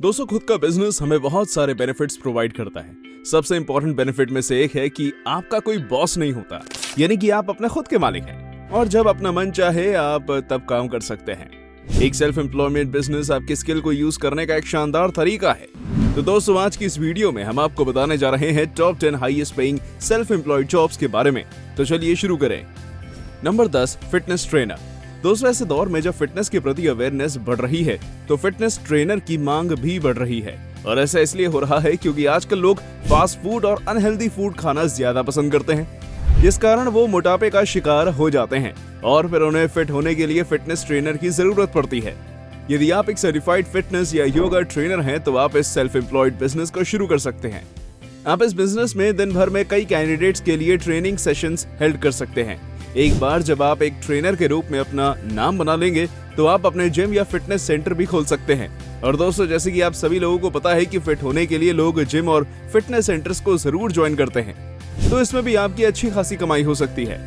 दोस्तों, खुद का बिजनेस हमें बहुत सारे बेनिफिट्स प्रोवाइड करता है। सबसे इंपॉर्टेंट बेनिफिट में से एक है कि आपका कोई बॉस नहीं होता, यानी कि आप अपने खुद के मालिक हैं और जब अपना मन चाहे आप तब काम कर सकते हैं। एक सेल्फ एम्प्लॉयमेंट बिजनेस आपकी स्किल को यूज करने का एक शानदार तरीका है। तो दोस्तों, आज की इस वीडियो में हम आपको बताने जा रहे हैं top 10 highest paying self employed jobs के बारे में। तो चलिए शुरू करें। Number 10, fitness trainer. दोस्तों, ऐसे दौर में जब फिटनेस के प्रति अवेयरनेस बढ़ रही है तो फिटनेस ट्रेनर की मांग भी बढ़ रही है। और ऐसा इसलिए हो रहा है क्योंकि आजकल लोग फास्ट फूड और अनहेल्दी फूड खाना ज्यादा पसंद करते हैं, जिस कारण वो मोटापे का शिकार हो जाते हैं और फिर उन्हें फिट होने के लिए फिटनेस ट्रेनर की जरूरत पड़ती है। यदि आप एक सर्टिफाइड फिटनेस या योगा ट्रेनर हैं तो आप इस सेल्फ एम्प्लॉयड बिजनेस को शुरू कर सकते हैं। आप इस बिजनेस में दिन भर में कई कैंडिडेट्स के लिए ट्रेनिंग सेशंस हेल्ड कर सकते हैं। एक बार जब आप एक ट्रेनर के रूप में अपना नाम बना लेंगे तो आप अपने जिम या फिटनेस सेंटर भी खोल सकते हैं। और दोस्तों, जैसे कि आप सभी लोगों को पता है कि फिट होने के लिए लोग जिम और फिटनेस सेंटर्स को जरूर ज्वाइन करते हैं, तो इसमें भी आपकी अच्छी खासी कमाई हो सकती है।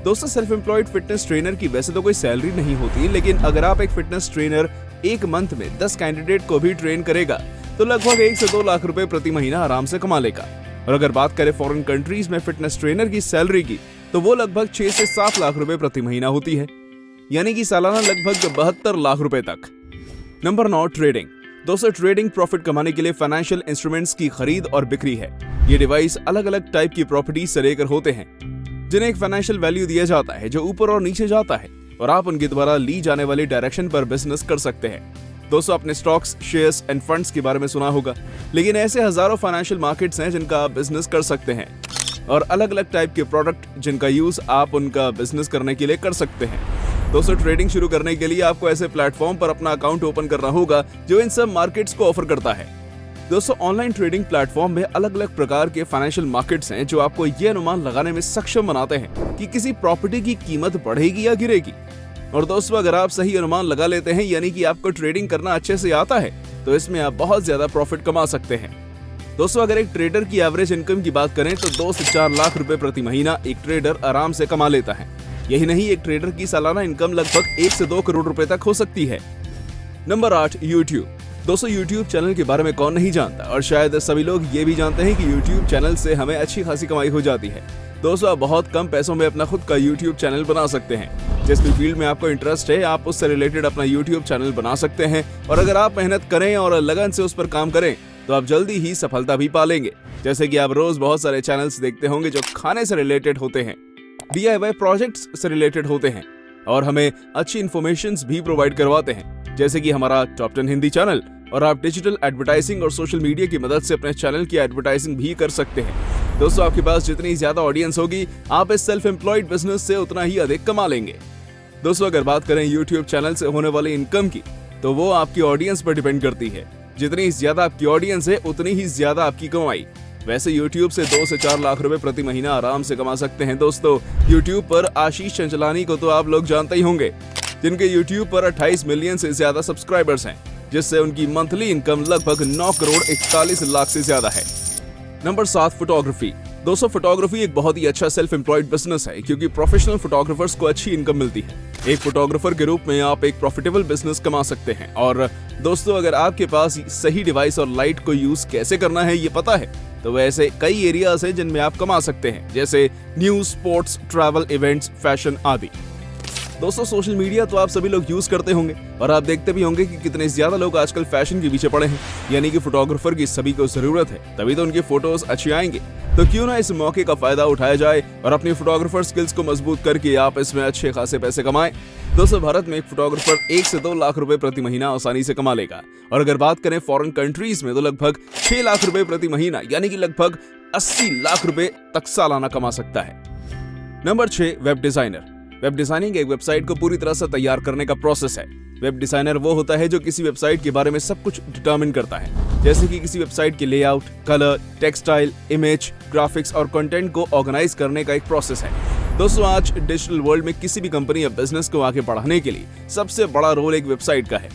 दोस्तों, सेल्फ एम्प्लॉयड फिटनेस ट्रेनर की वैसे तो कोई सैलरी नहीं होती, लेकिन अगर आप एक फिटनेस ट्रेनर एक मंथ में 10 कैंडिडेट को भी ट्रेन करेगा तो लगभग 1 से 2 लाख रुपए प्रति महीना आराम से कमा लेगा। और अगर बात करें फॉरेन कंट्रीज में फिटनेस ट्रेनर की सैलरी की, तो वो लगभग 6 से 7 लाख रुपए प्रति महीना होती है, यानी कि सालाना लगभग 72 लाख रुपए तक। Number 9, trading. दोस्तों, ट्रेडिंग प्रॉफिट कमाने के लिए फाइनेंशियल इंस्ट्रूमेंट्स की खरीद और बिक्री है। ये डिवाइस अलग अलग टाइप की प्रॉपर्टीज से लेकर होते हैं, जिन्हें एक फाइनेंशियल वैल्यू दिया जाता है जो ऊपर और नीचे जाता है, और आप उनके द्वारा ली जाने वाली डायरेक्शन पर बिजनेस कर सकते हैं। दोस्तों, आपने स्टॉक्स, शेयर्स एंड फंड्स के बारे में सुना होगा, लेकिन ऐसे हजारों फाइनेंशियल मार्केट्स हैं जिनका आप बिजनेस कर सकते हैं, और अलग अलग टाइप के प्रोडक्ट जिनका यूज आप उनका बिजनेस करने के लिए कर सकते हैं। दोस्तों, ट्रेडिंग शुरू करने के लिए आपको ऐसे प्लेटफॉर्म पर अपना अकाउंट ओपन करना होगा जो इन सब मार्केट्स को ऑफर करता है। दोस्तों, ऑनलाइन ट्रेडिंग प्लेटफॉर्म में अलग अलग प्रकार के फाइनेंशियल मार्केट्स हैं जो आपको ये अनुमान लगाने में सक्षम बनाते हैं कि किसी प्रॉपर्टी की कीमत बढ़ेगी या गिरेगी। और दोस्तों, अगर आप सही अनुमान लगा लेते हैं, यानी कि आपको ट्रेडिंग करना अच्छे से आता है, तो इसमें आप बहुत ज्यादा प्रॉफिट कमा सकते हैं। दोस्तों, अगर एक ट्रेडर की एवरेज इनकम की बात करें तो 2 से 4 लाख रुपए प्रति महीना एक ट्रेडर आराम से कमा लेता है। यही नहीं, एक ट्रेडर की सालाना इनकम लगभग 1 से 2 करोड़ रुपए तक हो सकती है। Number 8, YouTube. दोस्तों, यूट्यूब चैनल के बारे में कौन नहीं जानता, और शायद सभी लोग ये भी जानते हैं कि यूट्यूब चैनल से हमें अच्छी खासी कमाई हो जाती है। दोस्तों, आप बहुत कम पैसों में अपना खुद का यूट्यूब चैनल बना सकते हैं। जिस भी फील्ड में आपको इंटरेस्ट है, आप उससे रिलेटेड अपना यूट्यूब चैनल बना सकते हैं, और अगर आप मेहनत करें और लगन से उस पर काम करें तो आप जल्दी ही सफलता भी पालेंगे। जैसे कि आप रोज बहुत सारे चैनल्स देखते होंगे जो खाने से रिलेटेड होते हैं, DIY प्रोजेक्ट्स से रिलेटेड होते हैं, और हमें अच्छी इन्फॉर्मेशंस भी प्रोवाइड करवाते हैं, जैसे कि हमारा टॉप 10 हिंदी चैनल। और आप डिजिटल एडवर्टाइजिंग और सोशल मीडिया की मदद से अपने चैनल की एडवर्टाइजिंग भी कर सकते हैं। दोस्तों, आपके पास जितनी ज्यादा ऑडियंस होगी, आप इस सेल्फ एम्प्लॉयड बिजनेस से उतना ही अधिक कमा लेंगे। दोस्तों, अगर बात करें यूट्यूब चैनल से होने वाली इनकम की, तो वो आपकी ऑडियंस पर डिपेंड करती है। जितनी ज्यादा आपकी ऑडियंस है, उतनी ही ज्यादा आपकी कमाई। वैसे YouTube से 2 से 4 लाख रुपए प्रति महीना आराम से कमा सकते हैं। दोस्तों, YouTube पर आशीष चंचलानी को तो आप लोग जानते ही होंगे, जिनके YouTube पर 28 मिलियन से ज्यादा सब्सक्राइबर्स हैं, जिससे उनकी मंथली इनकम लगभग 9 करोड़ 41 लाख से ज्यादा है। Number 7, photography. दोस्तों, फोटोग्राफी एक बहुत ही अच्छा सेल्फ एम्प्लॉयड बिजनेस है, क्योंकि प्रोफेशनल फोटोग्राफर्स को अच्छी इनकम मिलती है। एक फोटोग्राफर के रूप में आप एक प्रॉफिटेबल बिजनेस कमा सकते हैं। और दोस्तों, अगर आपके पास सही डिवाइस और लाइट को यूज कैसे करना है ये पता है, तो वैसे कई एरियाज हैं जिनमें आप कमा सकते हैं, जैसे news, sports, travel, events, fashion आदि। दोस्तों, सोशल मीडिया तो आप सभी लोग यूज करते होंगे, और आप देखते भी होंगे कि कितने ज्यादा लोग आजकल फैशन के पीछे पड़े हैं, यानी कि फोटोग्राफर की सभी को जरूरत है, तभी तो उनकी फोटोज अच्छी आएंगे। तो क्यों ना इस मौके का फायदा उठाया जाए और अपनी फोटोग्राफर स्किल्स को मजबूत करके आप इसमें अच्छे खासे पैसे कमाएं। दोस्तों, भारत में एक फोटोग्राफर 1 से 2 लाख रुपए प्रति महीना आसानी से कमा लेगा, और अगर बात करें फॉरेन कंट्रीज में, तो लगभग 6 लाख रुपए प्रति महीना, यानी कि लगभग 80 लाख रुपए तक सालाना कमा सकता है। Number 6, web designer. Web designing एक वेबसाइट को पूरी तरह से तैयार करने का प्रोसेस है। वेब डिजाइनर वो होता है जो किसी वेबसाइट के बारे में सब कुछ डिटरमिन करता है, जैसे कि किसी वेबसाइट के layout, colour, textile, image, graphics और कंटेंट को ऑर्गेनाइज करने का एक प्रोसेस है। दोस्तों, आज डिजिटल वर्ल्ड में किसी भी कंपनी या बिजनेस को आगे बढ़ाने के लिए सबसे बड़ा रोल एक वेबसाइट का है।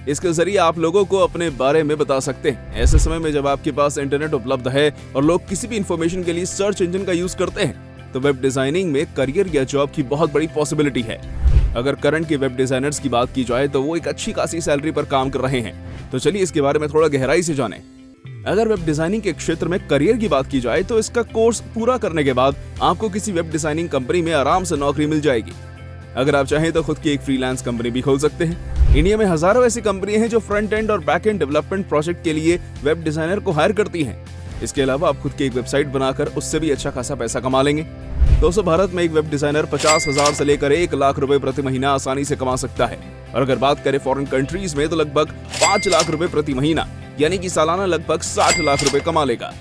इसके जरिए आप लोगों को अपने बारे में बता सकते हैं। ऐसे समय में जब आपके पास इंटरनेट उपलब्ध है और लोग किसी भी इंफॉर्मेशन के लिए सर्च इंजन का यूज करते हैं, तो वेब डिजाइनिंग में करियर या जॉब की बहुत बड़ी पॉसिबिलिटी है। अगर करंट के वेब डिजाइनर्स की बात की जाए तो वो एक अच्छी खासी सैलरी पर काम कर रहे हैं। तो चलिए इसके बारे में थोड़ा गहराई से जानें। अगर वेब डिजाइनिंग के क्षेत्र में करियर की बात की जाए तो इसका कोर्स पूरा करने के बाद आपको किसी वेब डिजाइनिंग कंपनी में आराम से नौकरी मिल जाएगी। अगर आप चाहें तो खुद की एक फ्रीलांस कंपनी भी खोल सकते हैं। इंडिया में हजारों ऐसी कंपनियां हैं जो फ्रंट एंड और बैक एंड डेवलपमेंट प्रोजेक्ट के लिए वेब डिजाइनर को हायर करती हैं। इसके अलावा आप खुद की एक वेबसाइट बनाकर उससे भी अच्छा खासा पैसा कमा लेंगे। दोस्तों, भारत में एक वेब डिजाइनर 50,000 से लेकर 1 लाख रुपए प्रति महीना आसानी से कमा सकता है। और अगर बात करें फॉरेन कंट्रीज में तो लगभग 5 लाख रुपए प्रति महीना यानी कि सालाना लगभग 60 लाख रुपए कमा लेगा।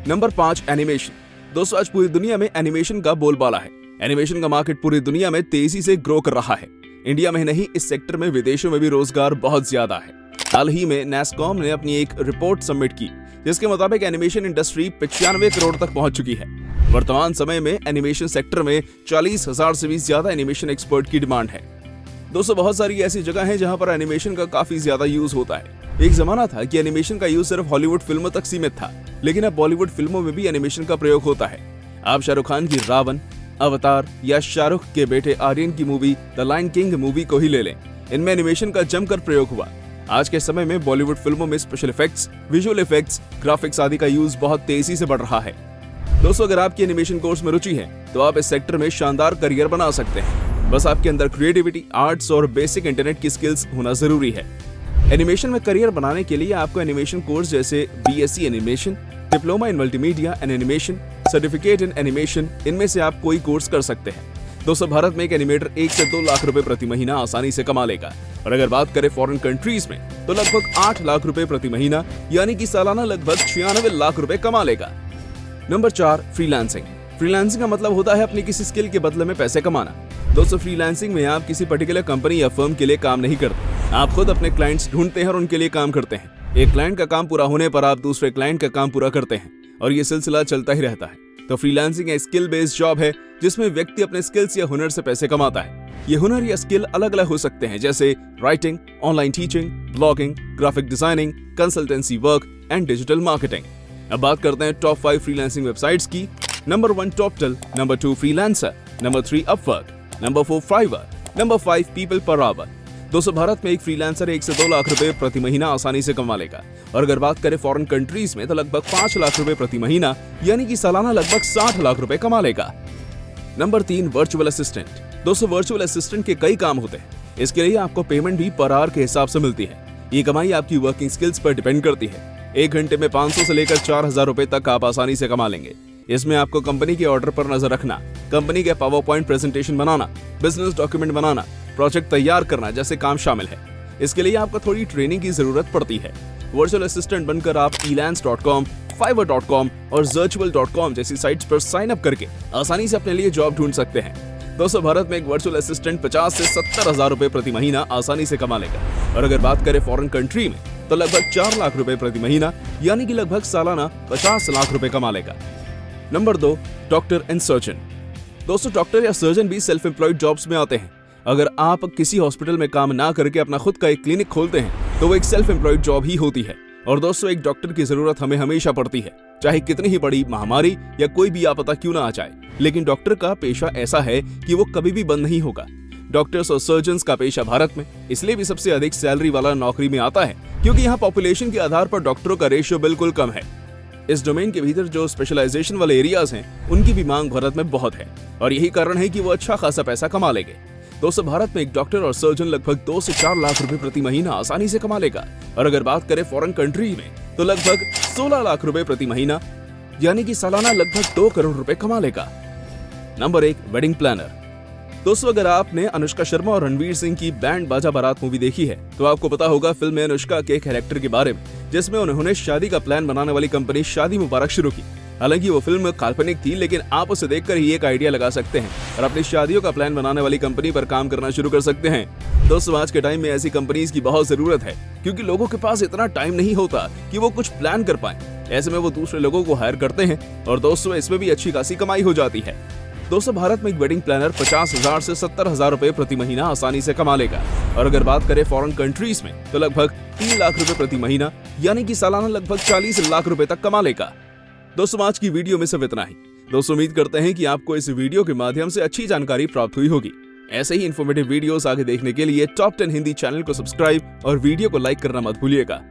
Number 5, animation. दोस्तों, आज पूरी दुनिया में एनिमेशन का बोलबाला है। एनिमेशन का मार्केट पूरी दुनिया में तेजी से ग्रो कर रहा है। इंडिया में नहीं, इस सेक्टर में विदेशों में भी रोजगार बहुत ज्यादा है। हाल ही में NASSCOM ने अपनी एक रिपोर्ट सबमिट की जिसके मुताबिक एनिमेशन इंडस्ट्री 95 करोड़ तक पहुंच चुकी है। वर्तमान समय में एनिमेशन सेक्टर में 40,000 से भी ज्यादा एनिमेशन एक्सपर्ट की डिमांड है। दोस्तों, बहुत सारी ऐसी जगह हैं जहां पर एनिमेशन का काफी ज्यादा यूज होता है। एक जमाना था कि एनिमेशन का यूज सिर्फ हॉलीवुड फिल्मों तक सीमित था, लेकिन अब बॉलीवुड फिल्मों में भी एनिमेशन का प्रयोग होता है। आप शाहरुख खान की रावण, अवतार या शाहरुख के बेटे आर्यन की movie the lion king movie को ही ले लें, इनमें एनिमेशन का जमकर प्रयोग हुआ। आज के समय में बॉलीवुड फिल्मों में special effects, visual effects, graphics आदि का यूज बहुत तेजी से बढ़ रहा है। दोस्तों, अगर आपकी एनिमेशन कोर्स में रुचि है तो आप इस सेक्टर में शानदार करियर बना सकते हैं। बस आपके अंदर क्रिएटिविटी, आर्ट्स और बेसिक इंटरनेट की स्किल्स होना जरूरी है। एनिमेशन में करियर बनाने के लिए आपको एनिमेशन कोर्स जैसे BSc animation, diploma in multimedia and animation, certificate in animation, इनमें से आप कोई कोर्स कर सकते हैं। दोस्तों, भारत में एक एनिमेटर 1 से 2 लाख रुपए प्रति महीना आसानी से कमा लेगा। और अगर बात करें फॉरेन कंट्रीज में तो लगभग 8 लाख रुपए प्रति महीना यानी कि सालाना लगभग 96 लाख रुपए कमा लेगा। Number 4, freelancing. फ्रीलांसिंग का मतलब होता है अपनी किसी स्किल के बदले में पैसे कमाना। दोस्तों, फ्रीलांसिंग में आप किसी पर्टिकुलर कंपनी या फर्म के लिए काम नहीं करते। आप खुद अपने क्लाइंट्स ढूंढते हैं और उनके लिए काम करते हैं। एक क्लाइंट का काम पूरा होने पर आप दूसरे क्लाइंट का काम पूरा करते हैं और ये सिलसिला चलता ही रहता है। तो फ्रीलांसिंग एक स्किल बेस्ड जॉब है जिसमें व्यक्ति अपने स्किल्स या हुनर से पैसे कमाता है। ये हुनर या स्किल अलग अलग हो सकते हैं, जैसे writing, online teaching, blogging, graphic designing, consultancy work and digital marketing. अब बात करते हैं टॉप 5 फ्रीलांसिंग वेबसाइट्स की। Number 1, Toptal. Number 2, Freelancer. Number 3, Upwork. Number 4, Fiverr. Number 5, People Per Hour. दोस्तों, भारत में एक फ्रीलांसर 1 से 2 लाख रुपए प्रति महीना आसानी से कमा लेगा। और अगर बात करें फॉरेन कंट्रीज में तो लगभग 5 लाख रुपए प्रति महीना यानी कि सालाना लगभग 60 लाख रुपए कमा लेगा। Number 3, virtual assistant. दोस्तों, वर्चुअल असिस्टेंट के कई काम होते हैं। इसके लिए आपको पेमेंट भी पर आवर के हिसाब से मिलती है। ये कमाई आपकी वर्किंग स्किल्स पर डिपेंड करती है। 1 घंटे में 500 से लेकर 4,000 रुपए तक आप आसानी से कमा लेंगे। इसमें आपको कंपनी के ऑर्डर पर नजर रखना, कंपनी के पावर पॉइंट प्रेजेंटेशन बनाना, बिजनेस डॉक्यूमेंट बनाना, प्रोजेक्ट तैयार करना जैसे काम शामिल है। इसके लिए आपको थोड़ी ट्रेनिंग की जरूरत पड़ती है। वर्चुअल असिस्टेंट बनकर आप elance.com, fiverr.com और zirtual.com जैसी साइट्स पर साइन अप करके आसानी से अपने लिए जॉब ढूंढ सकते हैं। दोस्तों, भारत में एक वर्चुअल असिस्टेंट 50 से 70 हजार रुपए प्रति महीना आसानी से कमा लेगा। और अगर बात करें फॉरेन कंट्री में तो लगभग 4 लाख रुपए प्रति महीना यानी कि लगभग सालाना 50 लाख रुपए कमा लेगा। Number 2, doctor and surgeon. दोस्तों, डॉक्टर या सर्जन भी सेल्फ एम्प्लॉयड जॉब्स में आते हैं। अगर आप किसी हॉस्पिटल में काम ना करके अपना खुद का एक क्लिनिक खोलते हैं तो वो एक सेल्फ एम्प्लॉयड जॉब ही होती है। और दोस्तों, एक डॉक्टर की जरूरत हमें हमेशा पड़ती है, चाहे कितनी ही बड़ी महामारी या कोई भी आपदा क्यों ना आ जाए। लेकिन डॉक्टर का पेशा ऐसा है कि वो कभी भी बंद नहीं होगा। डॉक्टर्स और सर्जन्स का पेशा भारत में इसलिए भी सबसे अधिक सैलरी वाला नौकरी में आता है क्योंकि यहाँ पॉपुलेशन के आधार पर डॉक्टरों का रेशियो बिल्कुल कम है। इस डोमेन के भीतर जो स्पेशलाइजेशन वाले एरियाज हैं उनकी भी मांग भारत में बहुत है और यही कारण है कि वो अच्छा खासा पैसा कमा लेंगे। दोस्तों, भारत में एक डॉक्टर और सर्जन लगभग 2 से 4 लाख रुपए प्रति महीना आसानी से कमा लेगा। और अगर बात करें फॉरेन कंट्री में तो लगभग 16 लाख रुपए प्रति महीना यानी कि सालाना लगभग 2 करोड़ रुपए कमा लेगा। Number 1, wedding planner. दोस्तों, अगर आपने अनुष्का शर्मा और रणवीर सिंह की बैंड बाजा बारात मूवी देखी है तो आपको पता होगा फिल्म में अनुष्का के कैरेक्टर के बारे में, जिसमें उन्होंने शादी का प्लान बनाने वाली कंपनी शादी मुबारक शुरू की। हालांकि वो फिल्म काल्पनिक थी, लेकिन आप उसे देखकर ही एक आइडिया लगा सकते हैं और अपनी शादियों का प्लान बनाने वाली कंपनी पर काम करना शुरू कर सकते हैं। दोस्तों, आज के टाइम में ऐसी कंपनीज की बहुत जरूरत है क्योंकि लोगों के पास इतना टाइम नहीं होता कि वो कुछ प्लान कर पाए। ऐसे में वो दूसरे लोगों को हायर करते हैं और दोस्तों, इसमें भी अच्छी खासी कमाई हो जाती है। दोस्तों, भारत में एक वेडिंग प्लानर 50,000 से 70,000 रुपए प्रति महीना आसानी से कमा लेगा। और अगर बात करें फॉरेन कंट्रीज में तो लगभग 3 लाख रुपए प्रति महीना यानी कि सालाना लगभग 40 लाख रुपए तक कमा लेगा। दोस्तों, आज की वीडियो में सिर्फ इतना ही। दोस्तों, उम्मीद करते हैं कि आपको इस वीडियो के माध्यम से अच्छी जानकारी प्राप्त हुई होगी। ऐसे ही इन्फॉर्मेटिव वीडियोस आगे देखने के लिए टॉप 10 हिंदी चैनल को सब्सक्राइब और वीडियो को लाइक करना मत भूलिएगा।